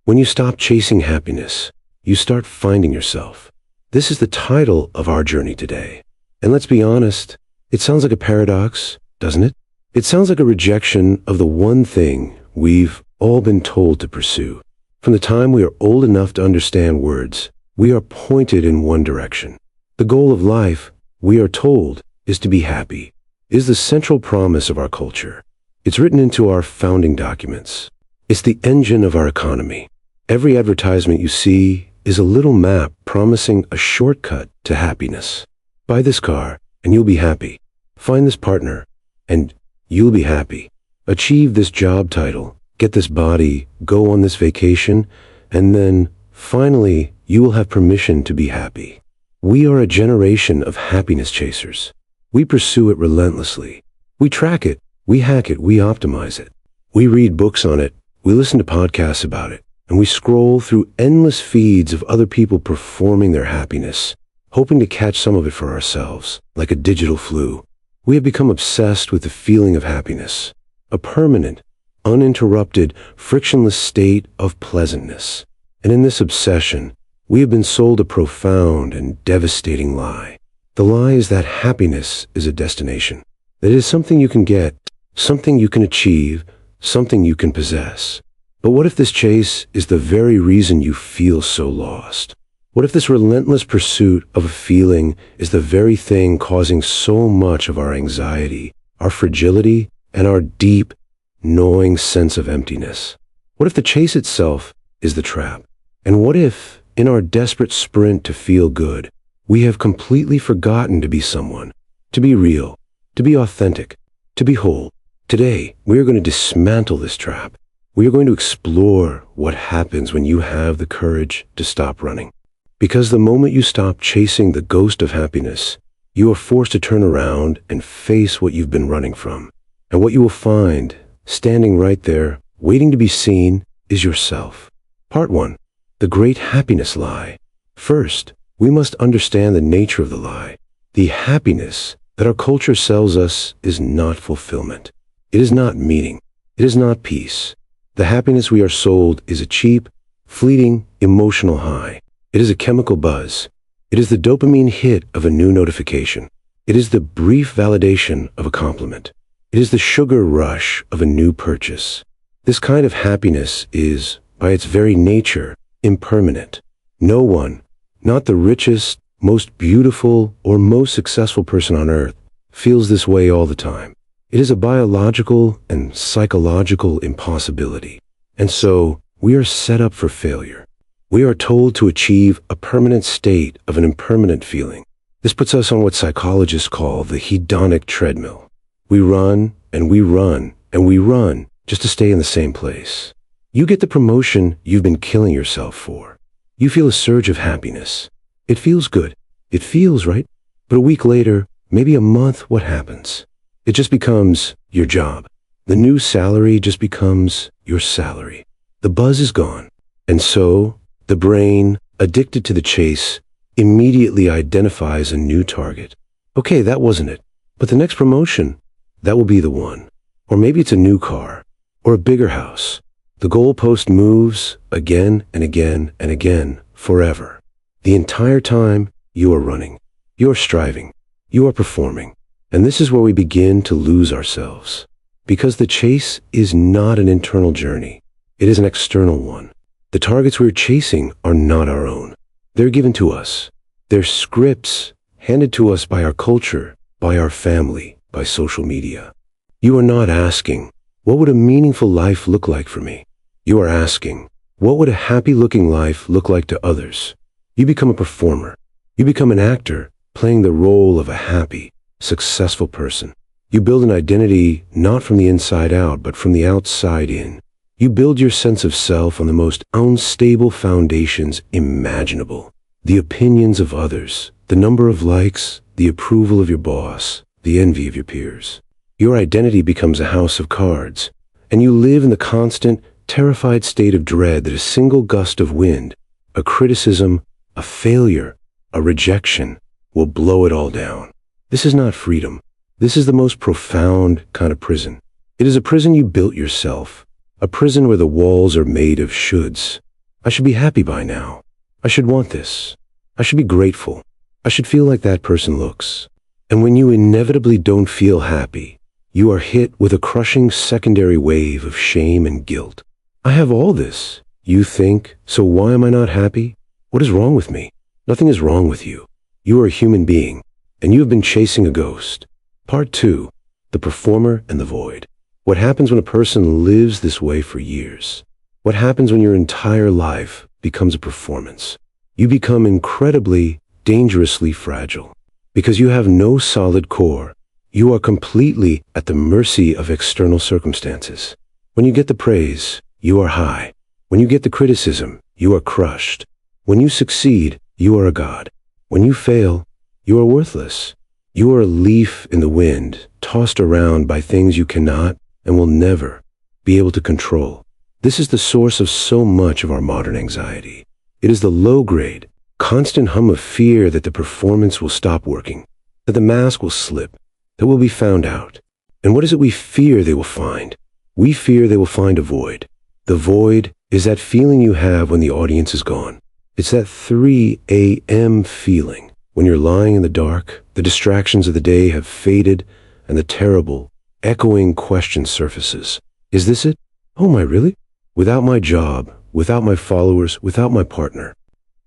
When you stop chasing happiness, you start finding yourself. This is the title of our journey today. And let's be honest, it sounds like a paradox, doesn't it? It sounds like a rejection of the one thing we've all been told to pursue. From the time we are old enough to understand words, we are pointed in one direction. The goal of life, we are told, is to be happy. It is the central promise of our culture. It's written into our founding documents. It's the engine of our economy. Every advertisement you see is a little map promising a shortcut to happiness. Buy this car, and you'll be happy. Find this partner, and you'll be happy. Achieve this job title, get this body, go on this vacation, and then, finally, you will have permission to be happy. We are a generation of happiness chasers. We pursue it relentlessly. We track it, we hack it, we optimize it. We read books on it, we listen to podcasts about it, and we scroll through endless feeds of other people performing their happiness, hoping to catch some of it for ourselves, like a digital flu. We have become obsessed with the feeling of happiness, a permanent, uninterrupted, frictionless state of pleasantness. And in this obsession, we have been sold a profound and devastating lie. The lie is that happiness is a destination, that it is something you can get, something you can achieve, something you can possess. But what if this chase is the very reason you feel so lost? What if this relentless pursuit of a feeling is the very thing causing so much of our anxiety, our fragility, and our deep, gnawing sense of emptiness? What if the chase itself is the trap? And what if, in our desperate sprint to feel good, we have completely forgotten to be someone, to be real, to be authentic, to be whole? Today, we are going to dismantle this trap. We are going to explore what happens when you have the courage to stop running. Because the moment you stop chasing the ghost of happiness, you are forced to turn around and face what you've been running from. And what you will find, standing right there, waiting to be seen, is yourself. Part 1. The Great Happiness Lie. First, we must understand the nature of the lie. The happiness that our culture sells us is not fulfillment. It is not meaning. It is not peace. The happiness we are sold is a cheap, fleeting, emotional high. It is a chemical buzz. It is the dopamine hit of a new notification. It is the brief validation of a compliment. It is the sugar rush of a new purchase. This kind of happiness is, by its very nature, impermanent. No one, not the richest, most beautiful, or most successful person on earth, feels this way all the time. It is a biological and psychological impossibility. And so, we are set up for failure. We are told to achieve a permanent state of an impermanent feeling. This puts us on what psychologists call the hedonic treadmill. We run, and we run, and we run, just to stay in the same place. You get the promotion you've been killing yourself for. You feel a surge of happiness. It feels good. It feels right. But a week later, maybe a month, what happens? It just becomes your job. The new salary just becomes your salary. The buzz is gone. And so, the brain, addicted to the chase, immediately identifies a new target. Okay, that wasn't it. But the next promotion, that will be the one. Or maybe it's a new car, or a bigger house. The goalpost moves again and again and again, forever. The entire time, you are running. You are striving. You are performing. And this is where we begin to lose ourselves. Because the chase is not an internal journey. It is an external one. The targets we're chasing are not our own. They're given to us. They're scripts handed to us by our culture, by our family, by social media. You are not asking, what would a meaningful life look like for me? You are asking, what would a happy-looking life look like to others? You become a performer. You become an actor playing the role of a happy, successful person. You build an identity not from the inside out, but from the outside in. You build your sense of self on the most unstable foundations imaginable. The opinions of others, the number of likes, the approval of your boss, the envy of your peers. Your identity becomes a house of cards, and you live in the constant, terrified state of dread that a single gust of wind, a criticism, a failure, a rejection, will blow it all down. This is not freedom. This is the most profound kind of prison. It is a prison you built yourself, a prison where the walls are made of shoulds, I should be happy by now. I should want this. I should be grateful. I should feel like that person looks. And when you inevitably don't feel happy, you are hit with a crushing secondary wave of shame and guilt. I have all this, you think, so why am I not happy? What is wrong with me? Nothing is wrong with you. You are a human being, and you have been chasing a ghost. Part 2. The performer and the void. What happens when a person lives this way for years? What happens when your entire life becomes a performance? You become incredibly, dangerously fragile. Because you have no solid core, you are completely at the mercy of external circumstances. When you get the praise, you are high. When you get the criticism, you are crushed. When you succeed, you are a god. When you fail, you are worthless. You are a leaf in the wind, tossed around by things you cannot and will never be able to control. This is the source of so much of our modern anxiety. It is the low-grade, constant hum of fear that the performance will stop working, that the mask will slip, that we'll be found out. And what is it we fear they will find? We fear they will find a void. The void is that feeling you have when the audience is gone. It's that 3 a.m. feeling when you're lying in the dark, the distractions of the day have faded, and the terrible, echoing question surfaces. Is this it? Oh my, really? Without my job, without my followers, without my partner,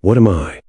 what am I?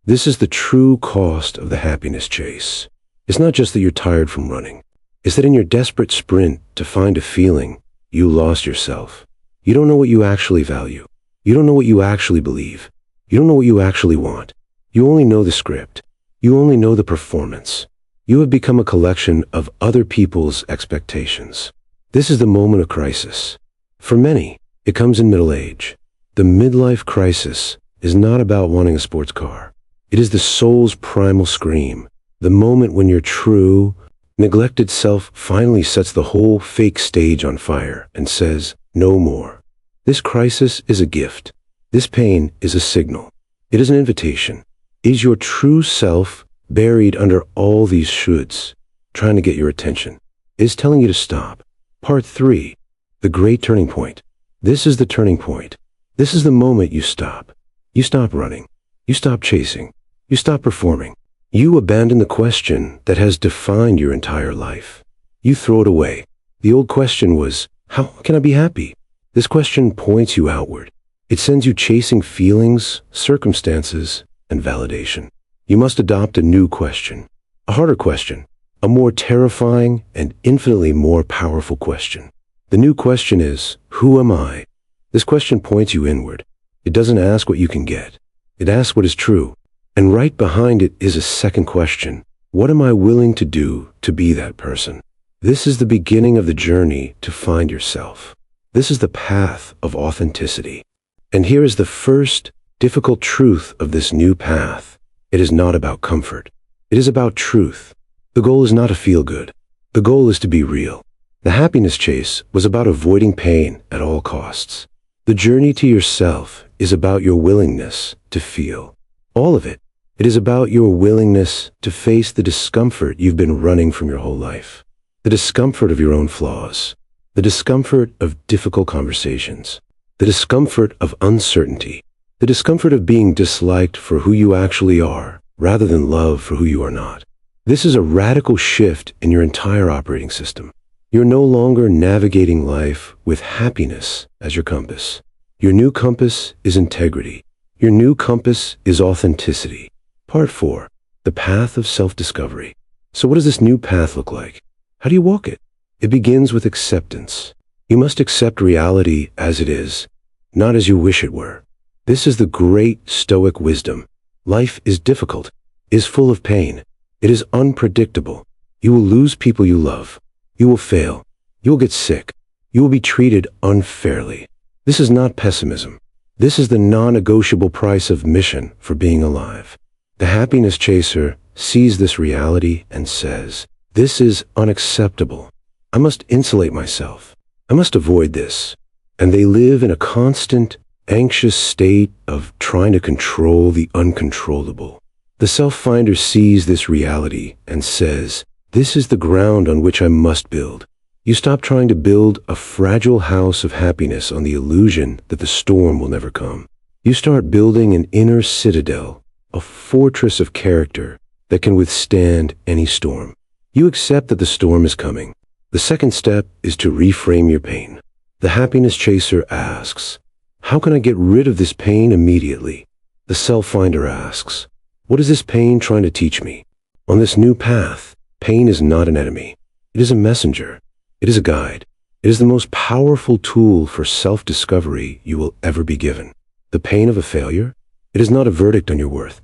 This is the true cost of the happiness chase. It's not just that you're tired from running. It's that in your desperate sprint to find a feeling, you lost yourself. You don't know what you actually value. You don't know what you actually believe. You don't know what you actually want. You only know the script. You only know the performance. You have become a collection of other people's expectations. This is the moment of crisis. For many, it comes in middle age. The midlife crisis is not about wanting a sports car. It is the soul's primal scream, the moment when your true, neglected self finally sets the whole fake stage on fire and says, no more. This crisis is a gift. This pain is a signal. It is an invitation. It is your true self buried under all these shoulds, trying to get your attention. It is telling you to stop. Part 3. The great turning point. This is the turning point. This is the moment you stop. You stop running. You stop chasing. You stop performing. You abandon the question that has defined your entire life. You throw it away. The old question was, how can I be happy? This question points you outward. It sends you chasing feelings, circumstances, and validation. You must adopt a new question, a harder question, a more terrifying and infinitely more powerful question. The new question is, who am I? This question points you inward. It doesn't ask what you can get. It asks what is true. And right behind it is a second question. What am I willing to do to be that person? This is the beginning of the journey to find yourself. This is the path of authenticity. And here is the first difficult truth of this new path. It is not about comfort. It is about truth. The goal is not to feel good. The goal is to be real. The happiness chase was about avoiding pain at all costs. The journey to yourself is about your willingness to feel. All of it. It is about your willingness to face the discomfort you've been running from your whole life. The discomfort of your own flaws. The discomfort of difficult conversations. The discomfort of uncertainty. The discomfort of being disliked for who you actually are, rather than loved for who you are not. This is a radical shift in your entire operating system. You're no longer navigating life with happiness as your compass. Your new compass is integrity. Your new compass is authenticity. Part 4. The path of self-discovery. So what does this new path look like? How do you walk it? It begins with acceptance. You must accept reality as it is, not as you wish it were. This is the great Stoic wisdom. Life is difficult, is full of pain. It is unpredictable. You will lose people you love. You will fail. You will get sick. You will be treated unfairly. This is not pessimism. This is the non-negotiable price of mission for being alive. The happiness chaser sees this reality and says, this is unacceptable. I must insulate myself. I must avoid this. And they live in a constant, anxious state of trying to control the uncontrollable. The self-finder sees this reality and says, this is the ground on which I must build. You stop trying to build a fragile house of happiness on the illusion that the storm will never come. You start building an inner citadel, a fortress of character that can withstand any storm. You accept that the storm is coming. The second step is to reframe your pain. The happiness chaser asks, how can I get rid of this pain immediately? The self-finder asks, what is this pain trying to teach me? On this new path, pain is not an enemy. It is a messenger. It is a guide. It is the most powerful tool for self-discovery you will ever be given. The pain of a failure? It is not a verdict on your worth.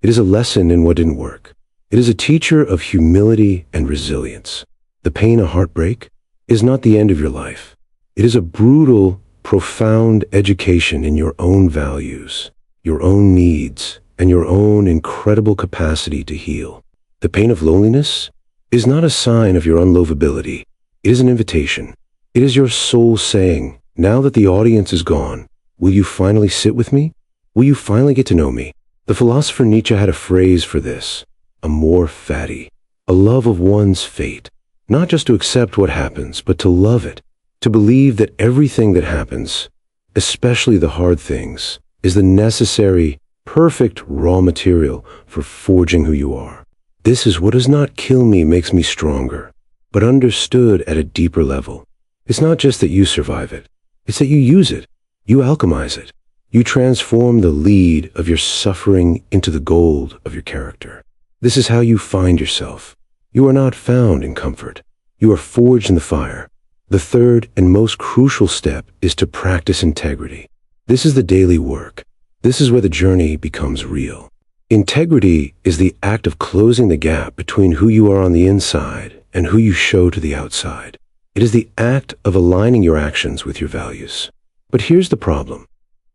It is a lesson in what didn't work. It is a teacher of humility and resilience. The pain of heartbreak is not the end of your life. It is a brutal, profound education in your own values, your own needs, and your own incredible capacity to heal. The pain of loneliness is not a sign of your unlovability. It is an invitation. It is your soul saying, now that the audience is gone, will you finally sit with me? Will you finally get to know me? The philosopher Nietzsche had a phrase for this, amor fati, a love of one's fate. Not just to accept what happens, but to love it, to believe that everything that happens, especially the hard things, is the necessary, perfect raw material for forging who you are. This is what does not kill me makes me stronger, but understood at a deeper level. It's not just that you survive it, it's that you use it, you alchemize it, you transform the lead of your suffering into the gold of your character. This is how you find yourself. You are not found in comfort. You are forged in the fire. The third and most crucial step is to practice integrity. This is the daily work. This is where the journey becomes real. Integrity is the act of closing the gap between who you are on the inside and who you show to the outside. It is the act of aligning your actions with your values. But here's the problem.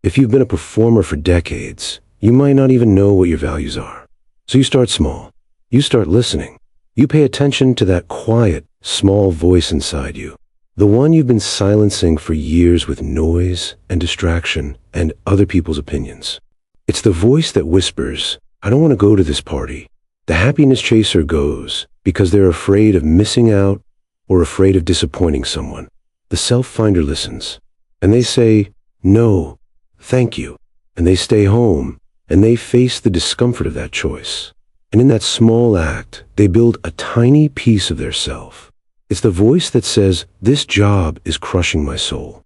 If you've been a performer for decades, you might not even know what your values are. So you start small. You start listening. You pay attention to that quiet, small voice inside you, the one you've been silencing for years with noise and distraction and other people's opinions. It's the voice that whispers, I don't want to go to this party. The happiness chaser goes because they're afraid of missing out or afraid of disappointing someone. The self-finder listens, and they say, no, thank you, and they stay home, and they face the discomfort of that choice. And in that small act, they build a tiny piece of their self. It's the voice that says, this job is crushing my soul.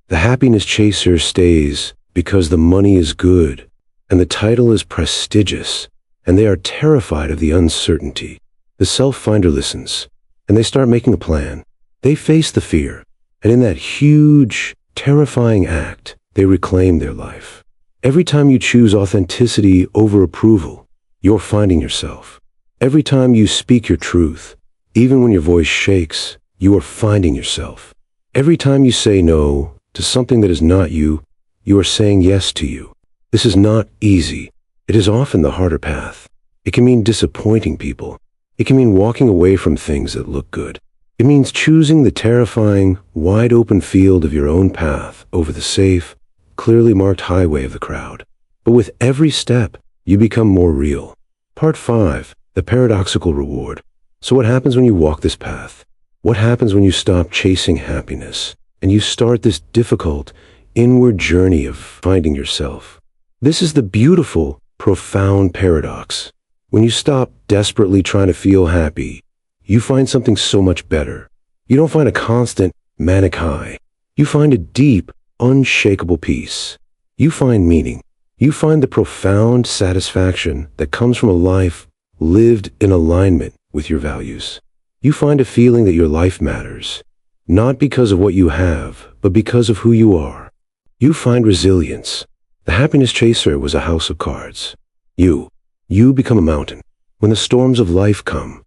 The happiness chaser stays because the money is good, and the title is prestigious, and they are terrified of the uncertainty. The self-finder listens, and they start making a plan. They face the fear, and in that huge, terrifying act, they reclaim their life. Every time you choose authenticity over approval, you're finding yourself. Every time you speak your truth, even when your voice shakes, you are finding yourself. Every time you say no to something that is not you, you are saying yes to you. This is not easy. It is often the harder path. It can mean disappointing people. It can mean walking away from things that look good. It means choosing the terrifying, wide-open field of your own path over the safe, clearly marked highway of the crowd. But with every step, you become more real. Part 5, the paradoxical reward. So what happens when you walk this path? What happens when you stop chasing happiness and you start this difficult, inward journey of finding yourself? This is the beautiful, profound paradox. When you stop desperately trying to feel happy, you find something so much better. You don't find a constant, manic high. You find a deep, unshakable peace. You find meaning. You find the profound satisfaction that comes from a life lived in alignment with your values. You find a feeling that your life matters, not because of what you have, but because of who you are. You find resilience. The happiness chaser was a house of cards. You become a mountain. When the storms of life come,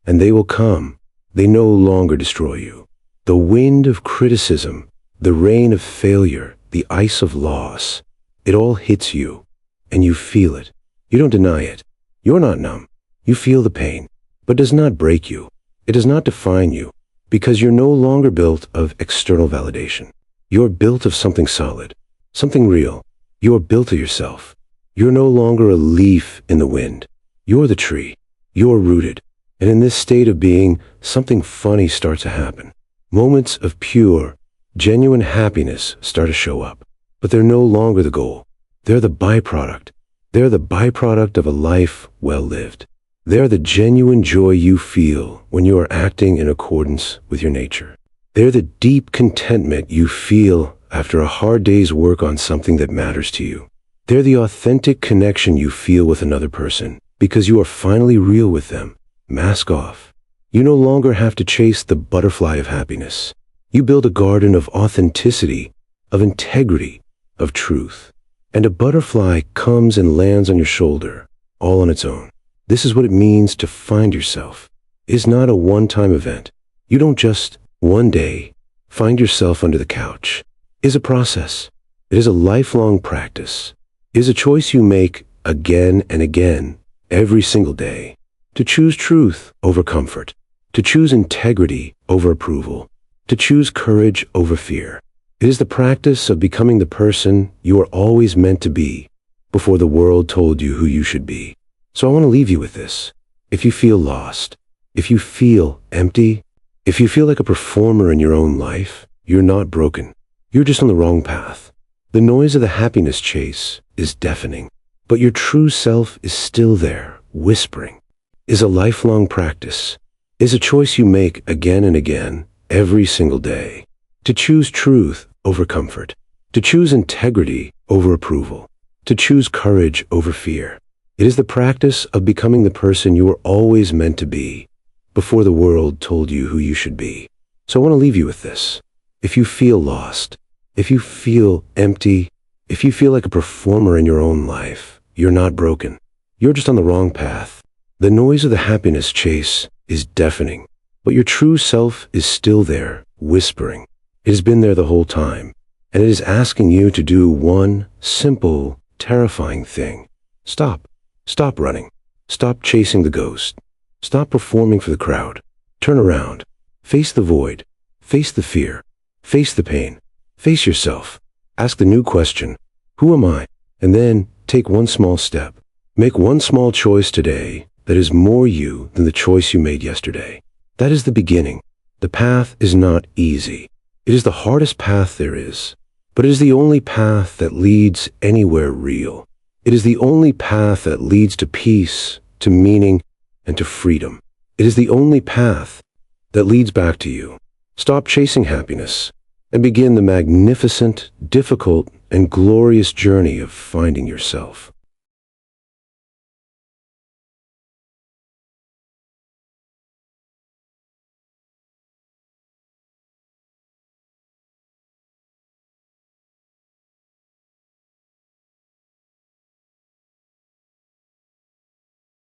and they will come, they no longer destroy you. The wind of criticism, the rain of failure, the ice of loss, it all hits you, and you feel it. You don't deny it. You're not numb. You feel the pain, but it does not break you. It does not define you, because you're no longer built of external validation. You're built of something solid, something real. You're built of yourself. You're no longer a leaf in the wind. You're the tree. You're rooted. And in this state of being, something funny starts to happen. Moments of pure, genuine happiness start to show up. But they're no longer the goal. They're the byproduct. They're the byproduct of a life well lived. They're the genuine joy you feel when you are acting in accordance with your nature. They're the deep contentment you feel after a hard day's work on something that matters to you. They're the authentic connection you feel with another person because you are finally real with them. Mask off. You no longer have to chase the butterfly of happiness. You build a garden of authenticity, of integrity, of truth. And a butterfly comes and lands on your shoulder, all on its own. This is what it means to find yourself. It's not a one-time event. You don't just, one day, find yourself under the couch. It is a process. It is a lifelong practice. It is a choice you make again and again, every single day. To choose truth over comfort. To choose integrity over approval. To choose courage over fear. It is the practice of becoming the person you are always meant to be before the world told you who you should be. So I want to leave you with this. If you feel lost, if you feel empty, if you feel like a performer in your own life, you're not broken. You're just on the wrong path. The noise of the happiness chase is deafening, but your true self is still there, whispering. It is a lifelong practice. It is a choice you make again and again, every single day. To choose truth over comfort. To choose integrity over approval. To choose courage over fear. It is the practice of becoming the person you were always meant to be before the world told you who you should be. So I want to leave you with this. If you feel lost, if you feel empty, if you feel like a performer in your own life, you're not broken. You're just on the wrong path. The noise of the happiness chase is deafening, but your true self is still there, whispering. It has been there the whole time, and it is asking you to do one simple, terrifying thing. Stop. Stop running. Stop chasing the ghost. Stop performing for the crowd. Turn around. Face the void. Face the fear. Face the pain. Face yourself. Ask the new question, who am I? And then take one small step. Make one small choice today that is more you than the choice you made yesterday. That is the beginning. The path is not easy. It is the hardest path there is, but it is the only path that leads anywhere real. It is the only path that leads to peace, to meaning, and to freedom. It is the only path that leads back to you. Stop chasing happiness and begin the magnificent, difficult, and glorious journey of finding yourself.